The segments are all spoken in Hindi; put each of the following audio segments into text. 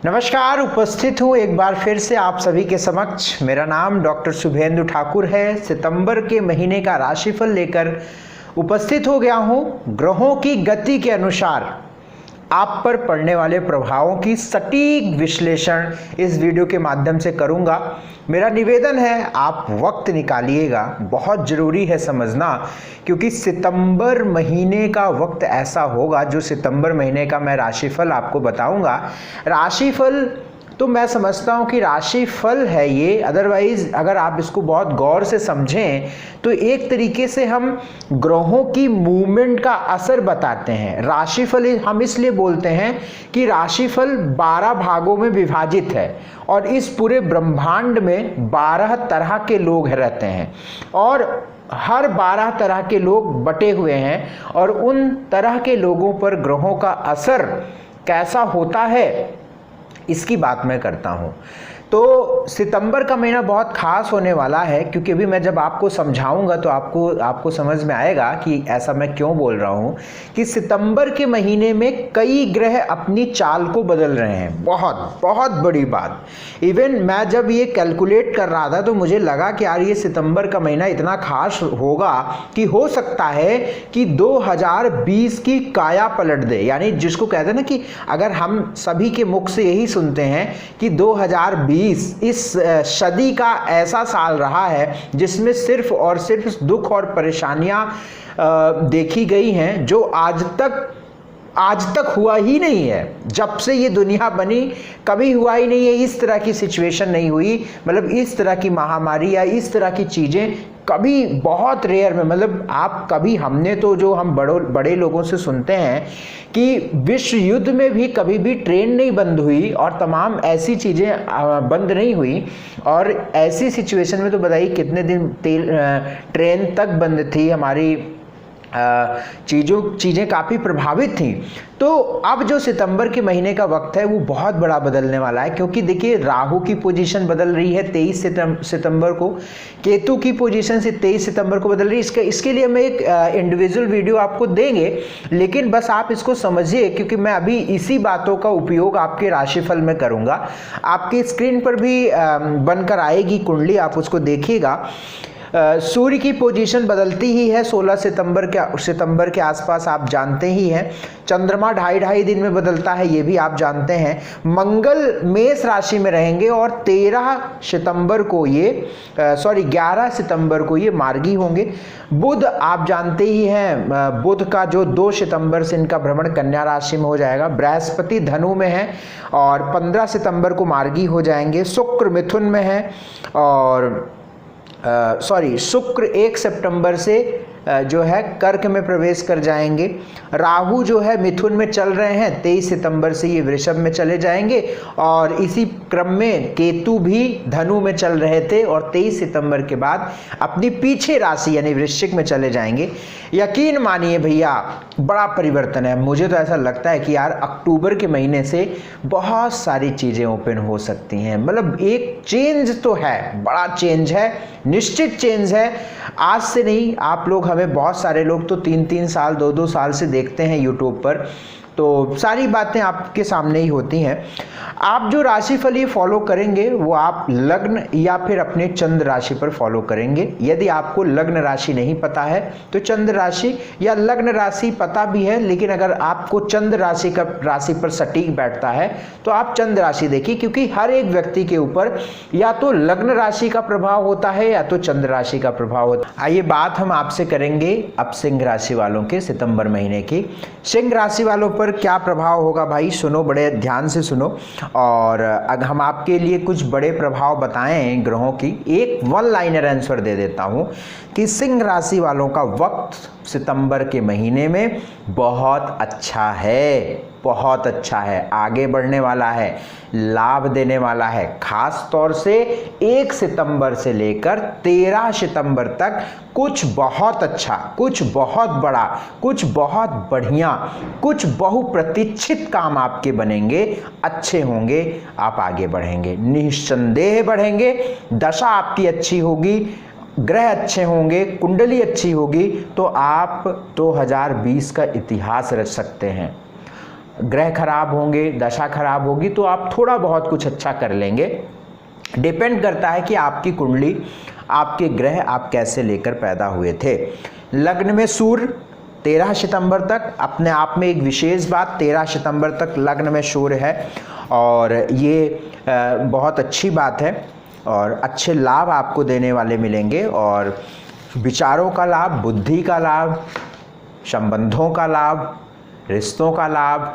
नमस्कार, उपस्थित हूँ एक बार फिर से आप सभी के समक्ष। मेरा नाम डॉक्टर शुभेंदु ठाकुर है। सितंबर के महीने का राशिफल लेकर उपस्थित हो गया हूँ। ग्रहों की गति के अनुसार आप पर पड़ने वाले प्रभावों की सटीक विश्लेषण इस वीडियो के माध्यम से करूंगा। मेरा निवेदन है आप वक्त निकालिएगा, बहुत ज़रूरी है समझना, क्योंकि सितंबर महीने का वक्त ऐसा होगा जो सितंबर महीने का मैं राशिफल आपको बताऊंगा। राशिफल तो मैं समझता हूँ कि राशिफल है ये, अदरवाइज अगर आप इसको बहुत गौर से समझें तो एक तरीके से हम ग्रहों की मूवमेंट का असर बताते हैं। राशिफल हम इसलिए बोलते हैं कि राशिफल 12 भागों में विभाजित है और इस पूरे ब्रह्मांड में 12 तरह के लोग रहते हैं और हर 12 तरह के लोग बटे हुए हैं और उन तरह के लोगों पर ग्रहों का असर कैसा होता है इसकी बात मैं करता हूं। तो सितंबर का महीना बहुत खास होने वाला है, क्योंकि अभी मैं जब आपको समझाऊंगा तो आपको समझ में आएगा कि ऐसा मैं क्यों बोल रहा हूं कि सितंबर के महीने में कई ग्रह अपनी चाल को बदल रहे हैं। बहुत बहुत बड़ी बात। इवन मैं जब ये कैलकुलेट कर रहा था तो मुझे लगा कि यार ये सितंबर का महीना इतना खास होगा कि हो सकता है कि 2020 की काया पलट दे। यानी जिसको कहते हैं ना कि अगर हम सभी के मुख से यही सुनते हैं कि 2020 इस सदी का ऐसा साल रहा है जिसमें सिर्फ और सिर्फ दुख और परेशानियां देखी गई हैं, जो आज तक हुआ ही नहीं है। जब से ये दुनिया बनी कभी हुआ ही नहीं है। इस तरह की सिचुएशन नहीं हुई, मतलब इस तरह की महामारी या इस तरह की चीजें कभी, बहुत रेयर में, मतलब आप कभी, हमने तो जो हम बड़े लोगों से सुनते हैं कि विश्व युद्ध में भी कभी भी ट्रेन नहीं बंद हुई और तमाम ऐसी चीजें बंद नहीं हुई। और ऐसी सिचुएशन में तो बताइए कितने दिन ट्रेन तक बंद थी, हमारी चीज़ें काफ़ी प्रभावित थी। तो अब जो सितंबर के महीने का वक्त है वो बहुत बड़ा बदलने वाला है, क्योंकि देखिए राहु की पोजीशन बदल रही है 23 सितंबर को, केतु की पोजीशन से 23 सितंबर को बदल रही है। इसके लिए हम एक इंडिविजुअल वीडियो आपको देंगे, लेकिन बस आप इसको समझिए, क्योंकि मैं अभी इसी बातों का उपयोग आपके राशिफल में करूँगा। आपकी स्क्रीन पर भी बनकर आएगी कुंडली, आप उसको देखिएगा। सूर्य की पोजीशन बदलती ही है 16 सितंबर के आसपास, आप जानते ही हैं। चंद्रमा ढाई दिन में बदलता है, ये भी आप जानते हैं। मंगल मेष राशि में रहेंगे और 11 सितंबर को ये मार्गी होंगे। बुध आप जानते ही हैं, बुध का जो 2 सितंबर से इनका भ्रमण कन्या राशि में हो जाएगा। बृहस्पति धनु में है और 15 सितंबर को मार्गी हो जाएंगे। शुक्र मिथुन में है और शुक्र 1 सितंबर से जो है कर्क में प्रवेश कर जाएंगे। राहु जो है मिथुन में चल रहे हैं, 23 सितंबर से ये वृषभ में चले जाएंगे और इसी क्रम में केतु भी धनु में चल रहे थे और 23 सितंबर के बाद अपनी पीछे राशि यानी वृश्चिक में चले जाएंगे। यकीन मानिए भैया, बड़ा परिवर्तन है। मुझे तो ऐसा लगता है कि यार अक्टूबर के महीने से बहुत सारी चीज़ें ओपन हो सकती हैं। मतलब एक चेंज तो है, बड़ा चेंज है, निश्चित चेंज है। आज से नहीं, आप लोग, हमें बहुत सारे लोग तो 3-3 साल 2-2 साल से देखते हैं यूट्यूब पर, तो सारी बातें आपके सामने ही होती हैं। आप जो राशिफल ये फॉलो करेंगे वो आप लग्न या फिर अपने चंद्र राशि पर फॉलो करेंगे। यदि आपको लग्न राशि नहीं पता है तो चंद्र राशि या लग्न राशि पता भी है, लेकिन अगर आपको चंद्र राशि पर सटीक बैठता है तो आप चंद्र राशि देखिए, क्योंकि हर एक व्यक्ति के ऊपर या तो लग्न राशि का प्रभाव होता है या तो चंद्र राशि का प्रभाव होता है। आइए बात हम आपसे करेंगे अब सिंह राशि वालों के सितंबर महीने की। सिंह राशि वालों पर क्या प्रभाव होगा भाई, सुनो, बड़े ध्यान से सुनो। और अगर हम आपके लिए कुछ बड़े प्रभाव बताएं ग्रहों की, एक वन लाइनर आंसर दे देता हूं कि सिंह राशि वालों का वक्त सितंबर के महीने में बहुत अच्छा है, बहुत अच्छा है, आगे बढ़ने वाला है, लाभ देने वाला है। खास तौर से 1 सितंबर से लेकर 13 सितंबर तक कुछ बहुत अच्छा, कुछ बहुत बड़ा, कुछ बहुत बढ़िया, कुछ बहुप्रतीक्षित काम आपके बनेंगे, अच्छे होंगे, आप आगे बढ़ेंगे, निस्संदेह बढ़ेंगे। दशा आपकी अच्छी होगी, ग्रह अच्छे होंगे, कुंडली अच्छी होगी, तो आप 2020 का इतिहास रच सकते हैं। ग्रह खराब होंगे, दशा खराब होगी तो आप थोड़ा बहुत कुछ अच्छा कर लेंगे। डिपेंड करता है कि आपकी कुंडली, आपके ग्रह आप कैसे लेकर पैदा हुए थे। लग्न में सूर्य 13 सितंबर तक, अपने आप में एक विशेष बात, 13 सितंबर तक लग्न में सूर्य है और ये बहुत अच्छी बात है और अच्छे लाभ आपको देने वाले मिलेंगे और विचारों का लाभ, बुद्धि का लाभ, संबंधों का लाभ, रिश्तों का लाभ,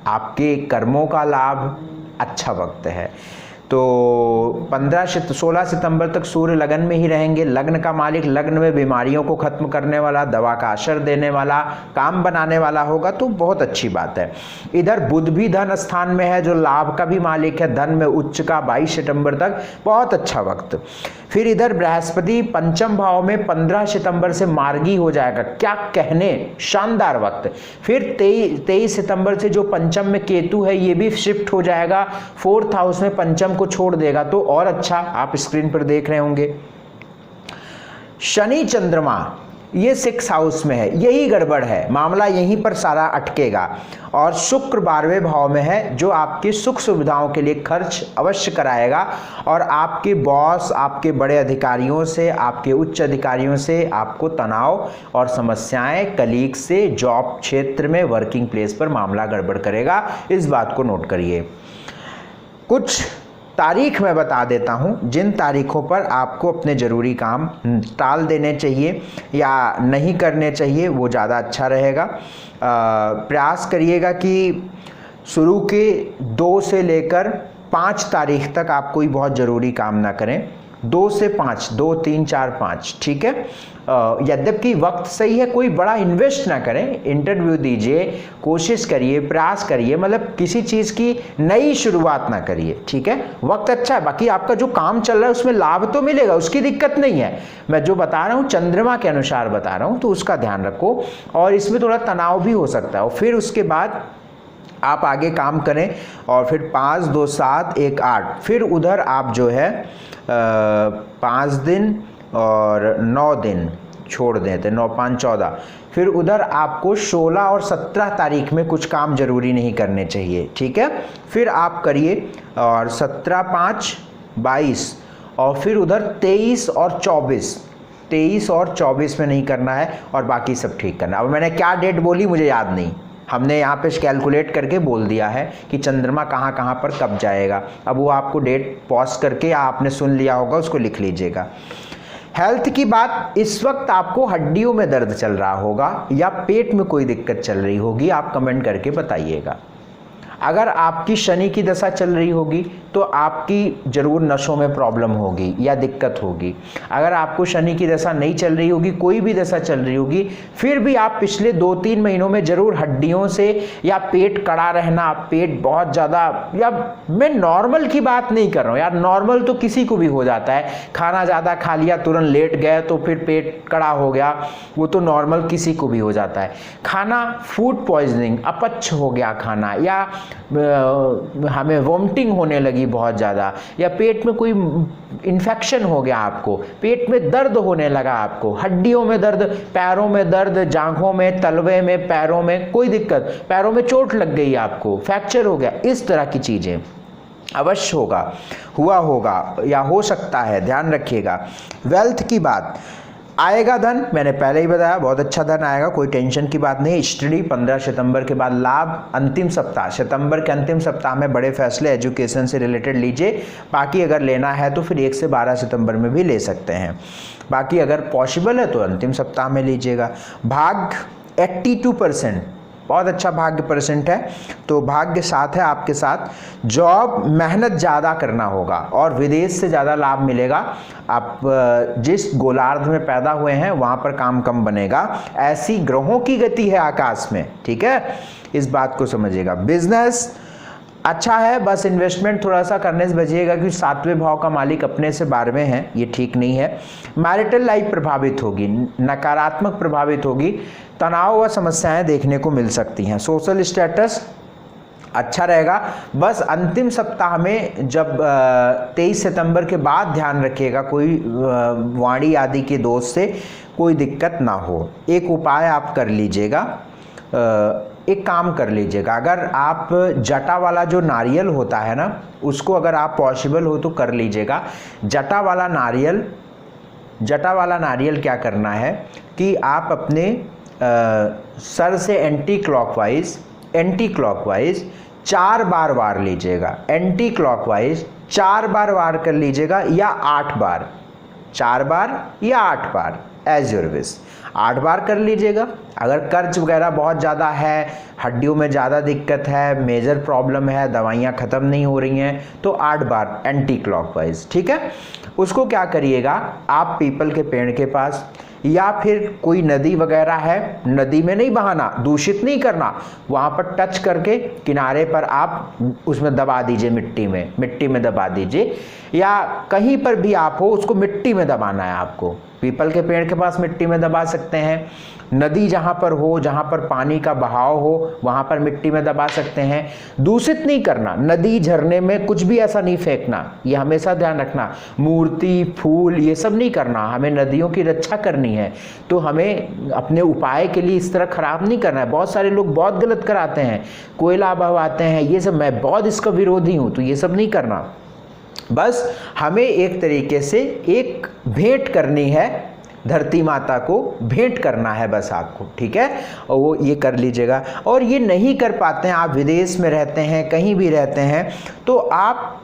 आपके कर्मों का लाभ, अच्छा वक्त है। तो 16 सितंबर तक सूर्य लगन में ही रहेंगे। लग्न का मालिक लग्न में बीमारियों को खत्म करने वाला, दवा का असर देने वाला, काम बनाने वाला होगा, तो बहुत अच्छी बात है। इधर बुध भी धन स्थान में है जो लाभ का भी मालिक है, धन में उच्च का 22 सितंबर तक, बहुत अच्छा वक्त। फिर इधर बृहस्पति पंचम भाव में 15 सितंबर से मार्गी हो जाएगा, क्या कहने, शानदार वक्त। फिर 23 सितंबर से जो पंचम में केतु है ये भी शिफ्ट हो जाएगा, 4th हाउस में पंचम को छोड़ देगा, तो और अच्छा। आप स्क्रीन पर देख रहे होंगे शनि चंद्रमा ये 6th हाउस में है, यही गड़बड़ है, मामला यहीं पर सारा अटकेगा। और शुक्र 12वें भाव में है जो आपकी सुख सुविधाओं के लिए खर्च अवश्य कराएगा और आपके बॉस, आपके बड़े अधिकारियों से, आपके उच्च अधिकारियों से आपको तनाव और समस्याएं, कलीग से, जॉब क्षेत्र में, वर्किंग प्लेस पर मामला गड़बड़ करेगा, इस बात को नोट करिए। कुछ तारीख मैं बता देता हूं जिन तारीखों पर आपको अपने ज़रूरी काम टाल देने चाहिए या नहीं करने चाहिए, वो ज़्यादा अच्छा रहेगा। प्रयास करिएगा कि शुरू के 2 से लेकर 5 तारीख तक आप कोई बहुत ज़रूरी काम ना करें। 2 से 5, 2, 3, 4, 5, ठीक है। यद्यपि वक्त सही है, कोई बड़ा इन्वेस्ट ना करें, इंटरव्यू दीजिए, कोशिश करिए, प्रयास करिए, मतलब किसी चीज़ की नई शुरुआत ना करिए, ठीक है। वक्त अच्छा है, बाकी आपका जो काम चल रहा है उसमें लाभ तो मिलेगा, उसकी दिक्कत नहीं है। मैं जो बता रहा हूँ चंद्रमा के अनुसार बता रहा हूँ, तो उसका ध्यान रखो और इसमें थोड़ा तनाव भी हो सकता है। और फिर उसके बाद आप आगे काम करें और फिर 5, 2, 7, 1, 8, फिर उधर आप जो है 5 दिन और 9 दिन छोड़ देते, 9, 5, 14। फिर उधर आपको 16 और 17 तारीख में कुछ काम जरूरी नहीं करने चाहिए, ठीक है। फिर आप करिए और 17, 5, 22 और फिर उधर 23 और 24 में नहीं करना है और बाकी सब ठीक करना। अब मैंने क्या डेट बोली मुझे याद नहीं, हमने यहाँ पे कैलकुलेट करके बोल दिया है कि चंद्रमा कहाँ कहाँ पर कब जाएगा। अब वो आपको डेट पॉज करके या आपने सुन लिया होगा उसको लिख लीजिएगा। हेल्थ की बात, इस वक्त आपको हड्डियों में दर्द चल रहा होगा या पेट में कोई दिक्कत चल रही होगी, आप कमेंट करके बताइएगा। अगर आपकी शनि की दशा चल रही होगी तो आपकी जरूर नसों में प्रॉब्लम होगी या दिक्कत होगी। अगर आपको शनि की दशा नहीं चल रही होगी, कोई भी दशा चल रही होगी, फिर भी आप पिछले 2-3 महीनों में जरूर हड्डियों से या पेट कड़ा रहना, पेट बहुत ज़्यादा, या मैं नॉर्मल की बात नहीं कर रहा हूँ यार, नॉर्मल तो किसी को भी हो जाता है, खाना ज़्यादा खा लिया, तुरंत लेट गए तो फिर पेट कड़ा हो गया, वो तो नॉर्मल किसी को भी हो जाता है। खाना फूड पॉइजनिंग, अपच हो गया खाना, या हमें वोमिटिंग होने लगी बहुत ज़्यादा, या पेट में कोई इन्फेक्शन हो गया, आपको पेट में दर्द होने लगा, आपको हड्डियों में दर्द, पैरों में दर्द, जांघों में, तलवे में, पैरों में कोई दिक्कत, पैरों में चोट लग गई, आपको फ्रैक्चर हो गया, इस तरह की चीज़ें अवश्य हुआ होगा या हो सकता है, ध्यान रखिएगा। वेल्थ की बात, आएगा धन, मैंने पहले ही बताया बहुत अच्छा धन आएगा, कोई टेंशन की बात नहीं। स्टडी 15 सितंबर के बाद लाभ, अंतिम सप्ताह, सितंबर के अंतिम सप्ताह में बड़े फैसले एजुकेशन से रिलेटेड लीजिए। बाकी अगर लेना है तो फिर 1 से 12 सितंबर में भी ले सकते हैं, बाकी अगर पॉसिबल है तो अंतिम सप्ताह में लीजिएगा। भाग्य 82%, बहुत अच्छा भाग्य परसेंट है, तो भाग्य साथ है आपके साथ। जॉब मेहनत ज़्यादा करना होगा और विदेश से ज़्यादा लाभ मिलेगा। आप जिस गोलार्ध में पैदा हुए हैं वहाँ पर काम कम बनेगा, ऐसी ग्रहों की गति है आकाश में, ठीक है, इस बात को समझिएगा। बिजनेस अच्छा है, बस इन्वेस्टमेंट थोड़ा सा करने से बचिएगा क्योंकि 7वें भाव का मालिक अपने से 12वें है, ये ठीक नहीं है। मैरिटल लाइफ प्रभावित होगी, नकारात्मक प्रभावित होगी, तनाव व समस्याएं देखने को मिल सकती हैं। सोशल स्टेटस अच्छा रहेगा, बस अंतिम सप्ताह में जब 23 सितंबर के बाद ध्यान रखिएगा कोई वाणी आदि के दोष से कोई दिक्कत ना हो। एक उपाय आप कर लीजिएगा, एक काम कर लीजिएगा, अगर आप जटा वाला जो नारियल होता है ना, उसको अगर आप पॉसिबल हो तो कर लीजिएगा। जटा वाला नारियल क्या करना है कि आप अपने सर से एंटी क्लॉकवाइज 4 बार वार लीजिएगा। एंटी क्लॉकवाइज 4 बार वार कर लीजिएगा या 8 बार, 4 बार या 8 बार, एज योर विश। 8 बार कर लीजिएगा। अगर कर्ज वगैरह बहुत ज़्यादा है, हड्डियों में ज़्यादा दिक्कत है, मेजर प्रॉब्लम है, दवाइयाँ ख़त्म नहीं हो रही हैं, तो 8 बार एंटी क्लॉकवाइज, ठीक है। उसको क्या करिएगा, आप पीपल के पेड़ के पास या फिर कोई नदी वगैरह है, नदी में नहीं बहाना, दूषित नहीं करना, वहाँ पर टच करके किनारे पर आप उसमें दबा दीजिए, मिट्टी में दबा दीजिए, या कहीं पर भी आप हो उसको मिट्टी में दबाना है आपको। पीपल के पेड़ के पास मिट्टी में दबा सकते हैं, नदी जहाँ पर हो, जहाँ पर पानी का बहाव हो, वहाँ पर मिट्टी में दबा सकते हैं। दूषित नहीं करना, नदी झरने में कुछ भी ऐसा नहीं फेंकना, ये हमेशा ध्यान रखना। मूर्ति, फूल, ये सब नहीं करना। हमें नदियों की रक्षा करनी है, तो हमें अपने उपाय के लिए इस तरह खराब नहीं करना है। बहुत सारे लोग बहुत गलत कराते हैं, कोयला बहवाते हैं, ये सब, मैं बहुत इसका विरोधी हूँ, तो ये सब नहीं करना। बस हमें एक तरीके से एक भेंट करनी है, धरती माता को भेंट करना है बस आपको, ठीक है। और वो ये कर लीजिएगा। और ये नहीं कर पाते हैं, आप विदेश में रहते हैं, कहीं भी रहते हैं, तो आप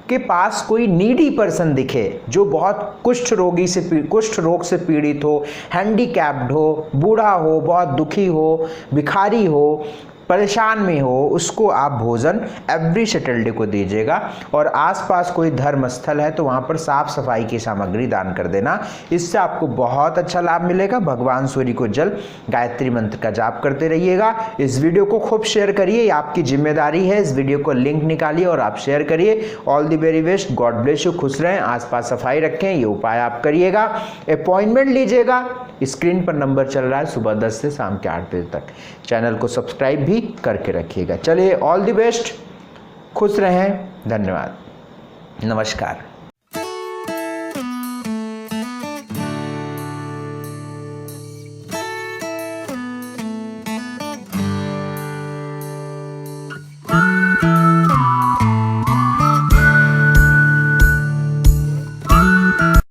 के पास कोई नीडी पर्सन दिखे जो बहुत कुष्ठ रोग से पीड़ित हो, हैंडीकैप्ड हो, बूढ़ा हो, बहुत दुखी हो, भिखारी हो, परेशान में हो, उसको आप भोजन एवरी सैटरडे को दीजिएगा। और आसपास कोई धर्म स्थल है तो वहाँ पर साफ सफाई की सामग्री दान कर देना, इससे आपको बहुत अच्छा लाभ मिलेगा। भगवान सूर्य को जल, गायत्री मंत्र का जाप करते रहिएगा। इस वीडियो को खूब शेयर करिए, ये आपकी जिम्मेदारी है। इस वीडियो को लिंक निकालिए और आप शेयर करिए। All the very best, God bless you, खुश रहें, आसपास सफाई रखें, ये उपाय आप करिएगा। अपॉइंटमेंट लीजिएगा, स्क्रीन पर नंबर चल रहा है, सुबह 10 से शाम के 8 बजे तक। चैनल को सब्सक्राइब भी करके रखिएगा। चलिए, ऑल द बेस्ट, खुश रहें, धन्यवाद, नमस्कार।